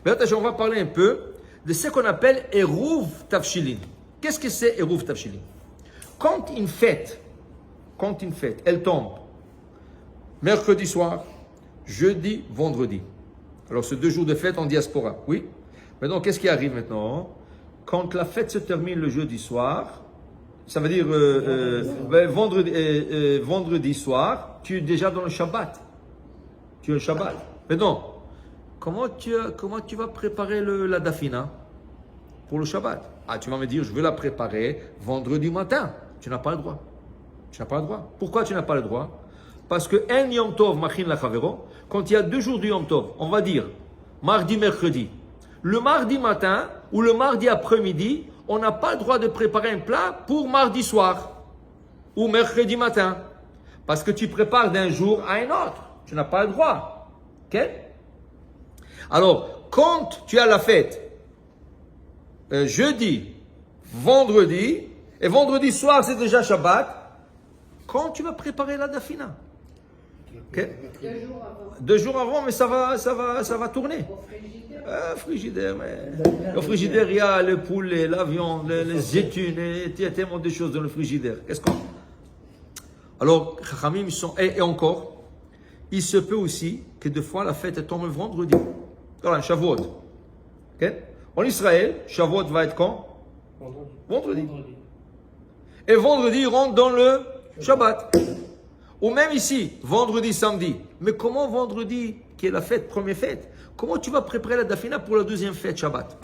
Mais attention, on va parler un peu de ce qu'on appelle Eruv Tafshilin. Qu'est-ce que c'est Eruv Tafshilin? Quand une fête, elle tombe mercredi soir, jeudi, vendredi. Alors, c'est 2 jours de fête en diaspora, oui. Maintenant, qu'est-ce qui arrive maintenant? Quand la fête se termine le jeudi soir, ça veut dire vendredi soir, tu es déjà dans le Shabbat. Tu es le Shabbat. Maintenant, comment tu vas préparer la dafina pour le Shabbat? Ah, tu vas me dire, je vais la préparer vendredi matin. Tu n'as pas le droit. Tu n'as pas le droit. Pourquoi tu n'as pas le droit? Parce que un Yom Tov machin la chavero, quand il y a 2 jours du Yom Tov, on va dire mardi, mercredi. Le mardi matin ou le mardi après-midi, on n'a pas le droit de préparer un plat pour mardi soir ou mercredi matin. Parce que tu prépares d'un jour à un autre. Tu n'as pas le droit. Ok? Alors, quand tu as la fête, jeudi, vendredi, et vendredi soir c'est déjà Shabbat, quand tu vas préparer la dafina? Okay. 2 jours avant, mais ça va tourner. Frigidaire, mais le frigidaire, il y a le poulet, la viande, les zétunes, il y a tellement de choses dans le frigidaire. Qu'est-ce qu'on... Alors, Chachamim, ils sont... Et encore, il se peut aussi que des fois la fête tombe le vendredi. Voilà, Shavuot. Okay? En Israël, Shavuot va être quand? Vendredi. Et vendredi, il rentre dans le Shabbat. Ou même ici, vendredi, samedi. Mais comment vendredi, qui est la fête, première fête, comment tu vas préparer la dafina pour la deuxième fête, Shabbat?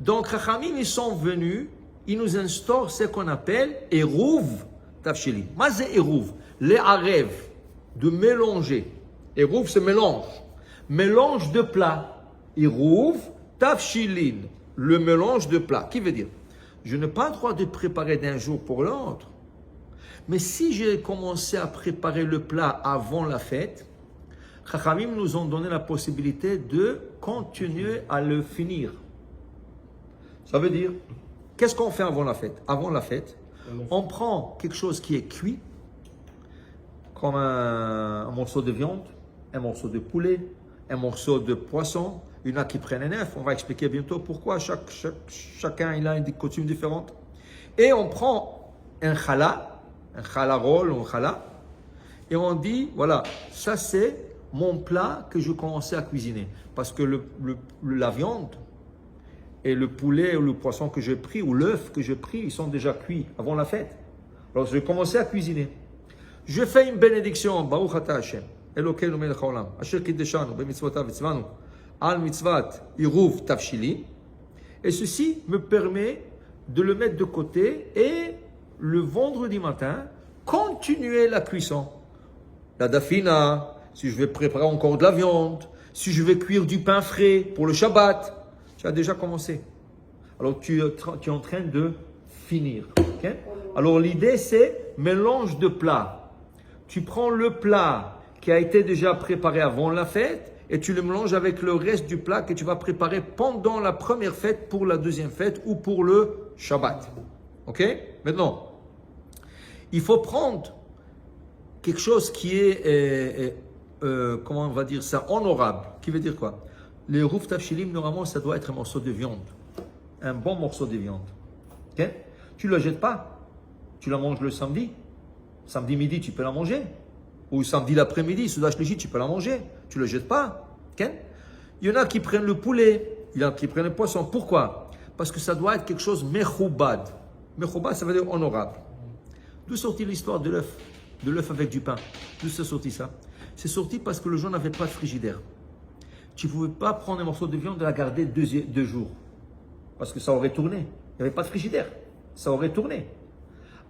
Donc, Chachamim, ils sont venus, ils nous instaurent ce qu'on appelle Eruv Tafshilin. Mazé Eruv, les arev, de mélanger. Eruv, c'est mélange. Mélange de plats. Eruv Tafshilin, le mélange de plats. Qui veut dire, je n'ai pas le droit de préparer d'un jour pour l'autre. Mais si j'ai commencé à préparer le plat avant la fête, Chachamim nous ont donné la possibilité de continuer à le finir. Ça veut dire, qu'est-ce qu'on fait avant la fête? Avant la fête, on prend quelque chose qui est cuit, comme un morceau de viande, un morceau de poulet, un morceau de poisson. Il y en a qui prennent un œuf. On va expliquer bientôt pourquoi. Chacun il a une coutume différente. Et on prend un challah roll ou un challah, et on dit, voilà, ça c'est mon plat que je commençais à cuisiner. Parce que la viande et le poulet ou le poisson que j'ai pris, ou l'œuf que j'ai pris, ils sont déjà cuits avant la fête. Alors je commençais à cuisiner. Je fais une bénédiction, Baruch Ata Hashem, Elokeinu melech haolam, Asher kiddeshanu b'mitzvotav v'tzvanu, al mitzvat iruv tafshilin. Et ceci me permet de le mettre de côté et le vendredi matin, continuer la cuisson. La dafina, si je vais préparer encore de la viande, si je vais cuire du pain frais pour le Shabbat, tu as déjà commencé. Alors tu es en train de finir. Okay? Alors l'idée c'est mélange de plats. Tu prends le plat qui a été déjà préparé avant la fête et tu le mélanges avec le reste du plat que tu vas préparer pendant la première fête pour la deuxième fête ou pour le Shabbat. Ok? Maintenant, il faut prendre quelque chose qui est, comment on va dire ça, honorable. Qui veut dire quoi? Les Eruv Tafshilin, normalement, ça doit être un morceau de viande. Un bon morceau de viande. Okay? Tu ne la jettes pas. Tu la manges le samedi. Samedi midi, tu peux la manger. Ou samedi l'après-midi, Soudash Légi, tu peux la manger. Tu ne la jettes pas. Okay? Il y en a qui prennent le poulet. Il y en a qui prennent le poisson. Pourquoi? Parce que ça doit être quelque chose mechoubad. Mechoubad, ça veut dire honorable. D'où sortit l'histoire de l'œuf? De l'œuf avec du pain. D'où c'est sorti ça? C'est sorti parce que le gens n'avait pas de frigidaire. Tu ne pouvais pas prendre un morceau de viande et la garder 2 jours. Parce que ça aurait tourné. Il n'y avait pas de frigidaire. Ça aurait tourné.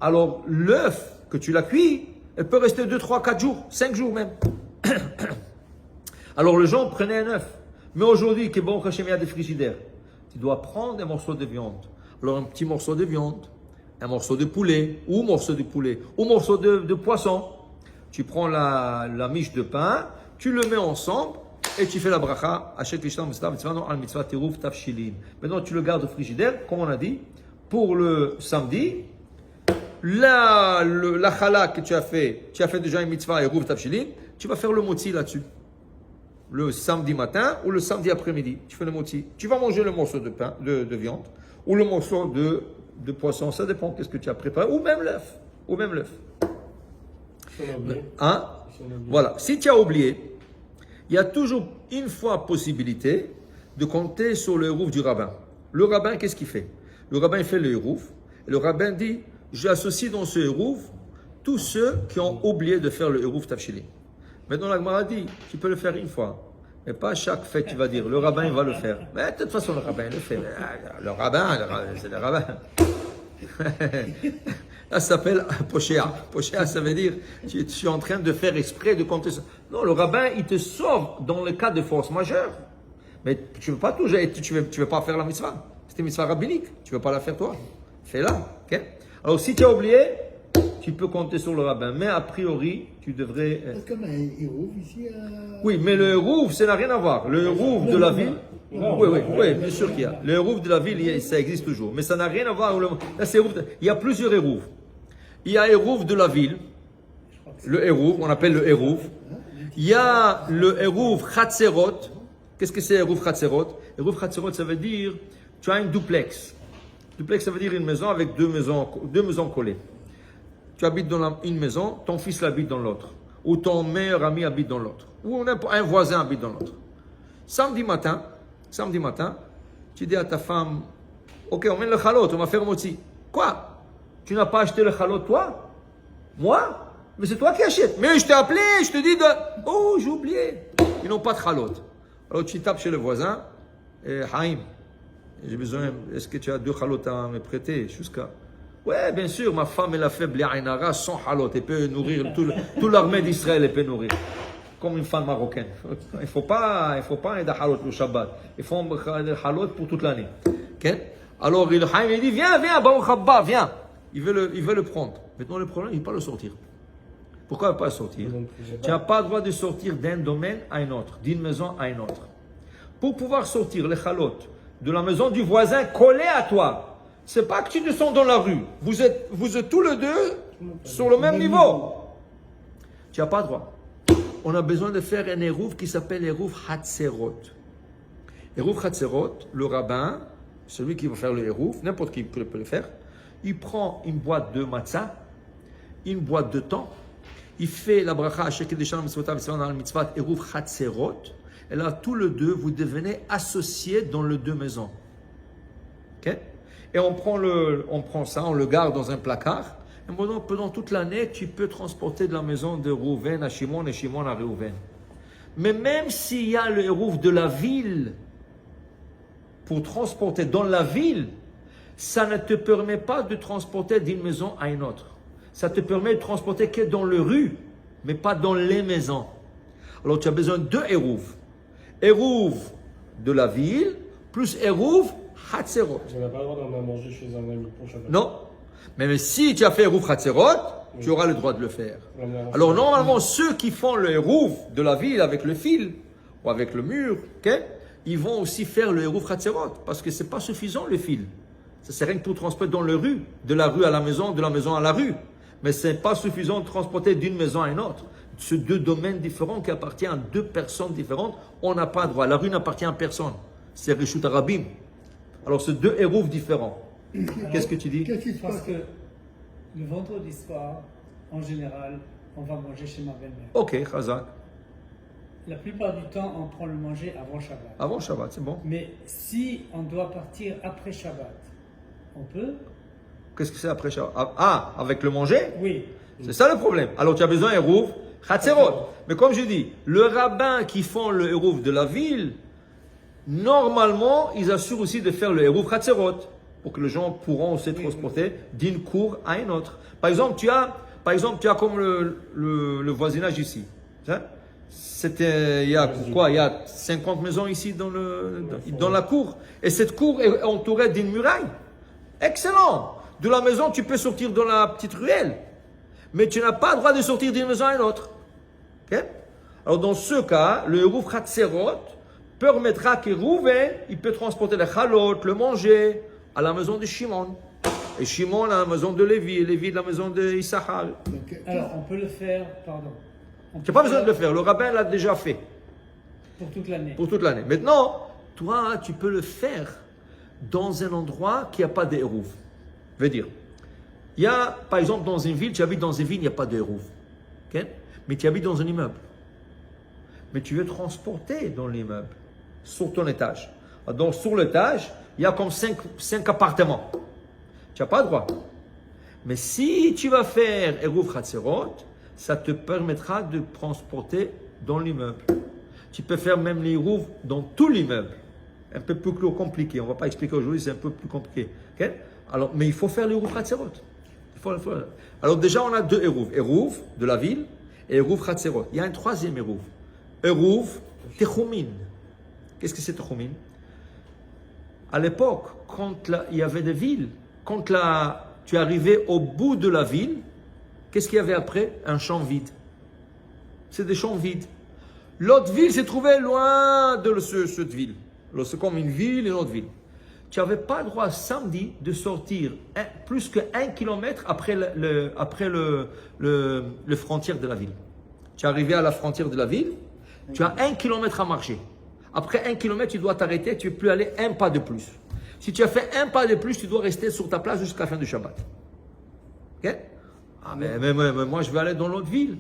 Alors, l'œuf que tu l'as cuit, elle peut rester 2, 3, 4 jours, 5 jours même. Alors, les gens prenaient un œuf. Mais aujourd'hui, que bon, Hachem, il y a des frigidaires. Tu dois prendre un morceau de viande. Alors, un petit morceau de viande, un morceau de poulet, ou morceau de poisson. Tu prends la miche de pain, tu le mets ensemble, et tu fais la bracha, maintenant tu le gardes au frigidaire, comme on a dit, pour le samedi, la challah que tu as fait déjà une mitzvah et rouv tafshilin, tu vas faire le motzi là-dessus. le samedi matin ou le samedi après-midi. Tu fais le moti. Tu vas manger le morceau de pain, de viande, ou le morceau de poisson, ça dépend qu'est-ce que tu as préparé, ou même l'œuf. Hein? Voilà. Si tu as oublié, il y a toujours une fois possibilité de compter sur le hérouf du rabbin. Le rabbin, qu'est-ce qu'il fait? Le rabbin il fait le hérouf. Et le rabbin dit, j'associe dans ce hérouf tous ceux qui ont oublié de faire le hérouf tafshili. Maintenant, la Gemara dit, tu peux le faire une fois. Mais pas à chaque fête, tu vas dire, le rabbin il va le faire. Mais de toute façon, le rabbin il le fait. Le rabbin, c'est le rabbin. Là, ça s'appelle Poshéa. Poshéa, ça veut dire, tu es en train de faire exprès de compter ça. Non, le rabbin, il te sort dans le cas de force majeure. Mais tu ne veux pas tout, tu veux pas faire la mitzvah. C'est une mitzvah rabbinique. Tu ne veux pas la faire toi. Fais-la. Okay? Alors, si tu as oublié, tu peux compter sur le rabbin. Mais a priori, tu devrais. Comme un hérouf ici. Oui, mais le hérouf, ça n'a rien à voir. Le hérouf de la ville. Oui, bien sûr qu'il y a. Le hérouf de la ville, ça existe toujours. Mais ça n'a rien à voir. Là, c'est il y a plusieurs héroufs. Il y a hérouf de la ville. Le hérouf, on appelle le hérouf. Il y a le hérouf Chatzerot. Qu'est-ce que c'est hérouf Chatzerot? Hérouf Chatzerot, ça veut dire, tu as une duplex. Duplex, ça veut dire une maison avec deux maisons collées. Tu habites dans une maison, ton fils habite dans l'autre. Ou ton meilleur ami habite dans l'autre. Ou un voisin habite dans l'autre. Samedi matin, tu dis à ta femme, ok, on met le chalot, on va faire motzi. Quoi? Tu n'as pas acheté le chalot, toi? Moi? Mais c'est toi qui achètes. Mais je t'ai appelé, je te dis de... Oh, j'ai oublié. Ils n'ont pas de chalot. Alors tu tapes chez le voisin, et Haïm, j'ai besoin, est-ce que tu as 2 chalots à me prêter jusqu'à... Ouais, bien sûr, ma femme, elle a fait bli'ainara sans halot. Elle peut nourrir toute l'armée d'Israël, elle peut nourrir. Comme une femme marocaine. Il faut pas aider halot le Shabbat. Il faut aider halot pour toute l'année. Okay? Alors, le Haïm, il dit, viens, Baruch Haba, viens. Il veut le prendre. Maintenant, le problème, il ne peut pas le sortir. Pourquoi il ne peut pas le sortir? Tu n'as pas le droit de sortir d'un domaine à un autre, d'une maison à une autre. Pour pouvoir sortir les halot de la maison du voisin collé à toi, c'est pas que tu descends dans la rue. Vous êtes tous les deux sur le même niveau. Tu n'as pas le droit. On a besoin de faire un hérouf qui s'appelle hérouf Hatzerot. Hérouf Hatzerot, le rabbin, celui qui va faire le hérouf, n'importe qui peut le faire, il prend une boîte de matzah, une boîte de thon, il fait la bracha à Shekel Deshan Mitzvotav dans le mitzvah hérouf Hatzerot, et là, tous les deux, vous devenez associés dans les deux maisons. Okay? Et on prend ça, on le garde dans un placard. Et pendant toute l'année, tu peux transporter de la maison de Rouven à Shimon et Shimon à Rouven. Mais même s'il y a le hérouf de la ville, pour transporter dans la ville, ça ne te permet pas de transporter d'une maison à une autre. Ça te permet de transporter que dans les rues, mais pas dans les maisons. Alors tu as besoin de 2 héroufs. Hérouf de la ville, plus hérouf Hatzerot. Tu n'as pas le droit d'en manger chez un ami pour Shabbat. Non. Mais si tu as fait hérouf Hatzerot, tu auras le droit de le faire. Alors normalement, ceux qui font le hérouf de la ville avec le fil, ou avec le mur, okay, ils vont aussi faire le hérouf Hatzerot, parce que ce n'est pas suffisant le fil. Ça sert rien que pour transporter dans la rue, de la rue à la maison, de la maison à la rue. Mais ce n'est pas suffisant de transporter d'une maison à une autre. Ce 2 domaines différents qui appartiennent à 2 personnes différentes, on n'a pas le droit. La rue n'appartient à personne. C'est Rishut Arabim. Alors, c'est 2 héroufs différents. Qu'est-ce que tu dis? Parce que le vendredi soir, en général, on va manger chez ma belle-mère. Ok, Chazak. La plupart du temps, on prend le manger avant Shabbat. Avant Shabbat, c'est bon. Mais si on doit partir après Shabbat, on peut? Qu'est-ce que c'est après Shabbat? Ah, avec le manger? Oui. C'est ça le problème. Alors, tu as besoin hérouf Hatzerot. Mais comme je dis, le rabbin qui font le hérouf de la ville, normalement, ils assurent aussi de faire le hérouf Hatzerot, pour que les gens pourront se transporter d'une cour à une autre. Par exemple, tu as comme le voisinage ici. Il y a quoi? Il y a 50 maisons ici dans la cour. Et cette cour est entourée d'une muraille. Excellent! De la maison, tu peux sortir dans la petite ruelle. Mais tu n'as pas le droit de sortir d'une maison à une autre. Okay? Alors dans ce cas, le hérouf Hatzerot permettra que Rouven, il peut transporter le chalot, le manger, à la maison de Shimon. Et Shimon à la maison de Lévi, et Lévi à la maison de Issachar. Alors on peut le faire, pardon. Tu n'as pas besoin de le faire, le rabbin l'a déjà fait. Pour toute l'année. Pour toute l'année. Maintenant, toi, tu peux le faire dans un endroit qui n'a pas d'Eruv. Veut dire, il y a, par exemple, dans une ville, tu habites dans une ville, il n'y a pas d'Eruv. Okay? Mais tu habites dans un immeuble. Mais tu veux transporter dans l'immeuble, sur ton étage. Donc, sur l'étage, il y a comme 5 appartements. Tu n'as pas le droit. Mais si tu vas faire Eruv Chatzerot, ça te permettra de transporter dans l'immeuble. Tu peux faire même l'Eruv dans tout l'immeuble. Un peu plus compliqué. On ne va pas expliquer aujourd'hui, c'est un peu plus compliqué. Okay? Alors, mais il faut faire l'Eruv Chatzerot. Alors déjà, on a 2 Eruv. Eruv de la ville et Eruv Chatzerot. Il y a un troisième Eruv. Eruv Techumin. Qu'est-ce que c'est Techumin? À l'époque, quand il y avait des villes, quand tu arrivais au bout de la ville, qu'est-ce qu'il y avait après? Un champ vide. C'est des champs vides. L'autre ville s'est trouvée loin de cette ville. C'est comme une ville et une autre ville. Tu n'avais pas le droit samedi de sortir plus que 1 kilomètre après le frontière de la ville. Tu es arrivé à la frontière de la ville, tu as 1 kilomètre à marcher. Après 1 kilomètre, tu dois t'arrêter, tu ne peux plus aller un pas de plus. Si tu as fait un pas de plus, tu dois rester sur ta place jusqu'à la fin du Shabbat. Ok? Ah, mais moi, je vais aller dans l'autre ville.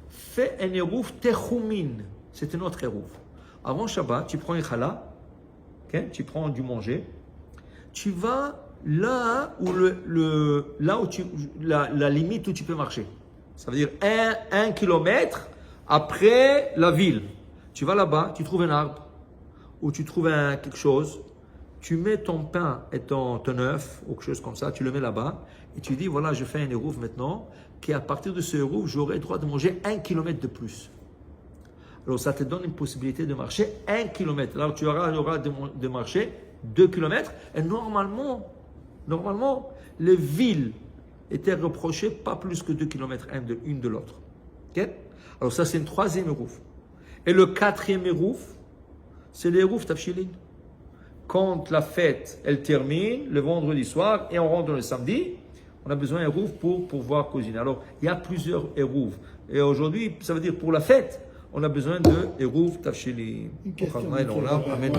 Fais un Eruv Techumin. C'est un autre Eruv. Avant Shabbat, tu prends un challah, okay? Tu prends du manger. Tu vas là où, la limite où tu peux marcher. Ça veut dire 1 kilomètre après la ville. Tu vas là-bas, tu trouves un arbre ou tu trouves quelque chose. Tu mets ton pain et ton œuf ou quelque chose comme ça, tu le mets là-bas et tu dis voilà, je fais un Eruv maintenant, qu'à partir de ce Eruv, j'aurai le droit de manger 1 kilomètre de plus. Alors ça te donne une possibilité de marcher 1 kilomètre. Alors tu auras le droit de marcher 2 kilomètres. Et normalement, les villes étaient reprochées pas plus que 2 kilomètres une de l'autre. Okay? Alors ça, c'est une troisième Eruv. Et le quatrième Eruv, c'est l'Eruv Tafshilin. Quand la fête, elle termine le vendredi soir et on rentre le samedi, on a besoin d'Eruv pour pouvoir cuisiner. Alors, il y a plusieurs Eruv. Et aujourd'hui, ça veut dire pour la fête, on a besoin de Eruv Tafshilin. Une question. Amen.